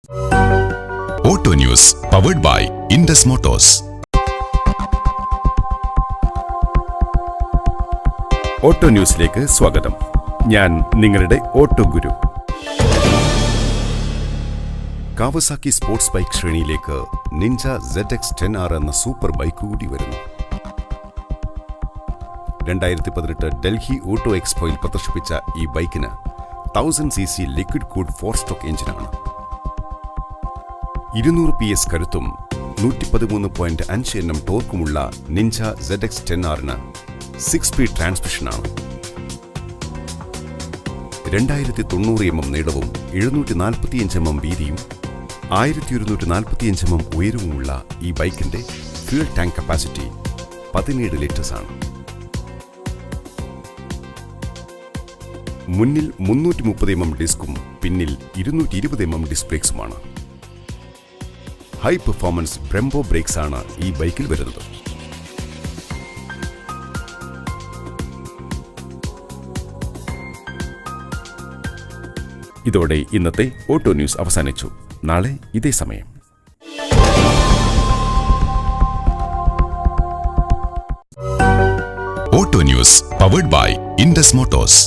Auto news powered by Indus Motors. Auto ന്യൂസിലേക്ക് സ്വാഗതം. ഞാൻ നിങ്ങളുടെ auto guru. Kawasaki sports bike ശ്രേണിയിലേക്ക് നിഞ്ച ZX-10R എന്ന സൂപ്പർ ബൈക്ക് കൂടി വരുന്നു. 2018 ഡൽഹി ഓട്ടോ എക്സ്പോയിൽ പ്രദർശിപ്പിച്ച ഈ ബൈക്കിന് 1000cc ലിക്വിഡ് കൂൾഡ് 4-സ്ട്രോക്ക് എഞ്ചിനാണ്. 200 PS കരുത്തും 113.5 Nm ടോർക്കുമുള്ള നിഞ്ച ZX-10Rന് 6-സ്പീഡ് ട്രാൻസ്മിഷനാണ്. 2090 mm നീളവും 745 mm വീതിയും 1145 mm ഉയരവുമുള്ള ഈ ബൈക്കിന്റെ ഫ്യൂൽ ടാങ്ക് കപ്പാസിറ്റി 17 ലിറ്റേഴ്സ് ആണ്. മുന്നിൽ 330 mm ഡിസ്കും പിന്നിൽ 220 mm ഡിസ്ക് ബ്രേക്സുമാണ്. ഹൈ പെർഫോമൻസ് ബ്രെംബോ ബ്രേക്സ് ആണ് ഈ ബൈക്കിൽ വരുന്നത്. ഇതോടെ ഇന്നത്തെ ഓട്ടോ ന്യൂസ് അവസാനിച്ചു. നാളെ ഇതേ സമയം. Auto news powered by Indus Motors.